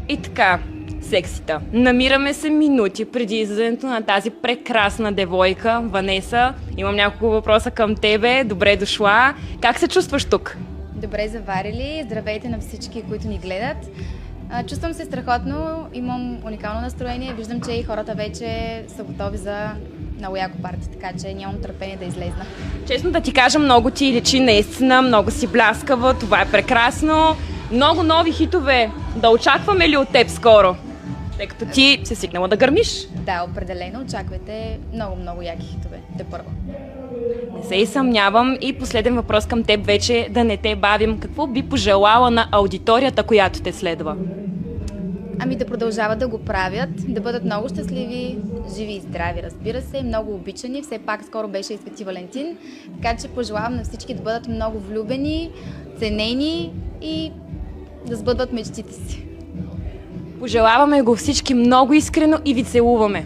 И така, сексита. Намираме се минути преди излизането на тази прекрасна девойка, Ванеса. Имам няколко въпроса към тебе. Добре дошла. Как се чувстваш тук? Добре заварили. Здравейте на всички, които ни гледат. Чувствам се страхотно, имам уникално настроение. Виждам, че и хората вече са готови за много яко парти, така че нямам търпение да излезна. Честно да ти кажа, много ти личи наистина, много си бляскава, това е прекрасно. Много нови хитове. Да очакваме ли от теб скоро? Тъй като ти си свикнала да гърмиш. Да, определено. Очаквайте много яки хитове. Тепърва. Не се и съмнявам. И последен въпрос към теб вече, да не те бавим. Какво би пожелала на аудиторията, която те следва? Ами да продължават да го правят, да бъдат много щастливи, живи и здрави, разбира се, много обичани. Все пак скоро беше и Свети Валентин, така че пожелавам на всички да бъдат много влюбени, ценени и да сбъдват мечтите си. Пожелаваме го всички много искрено и ви целуваме!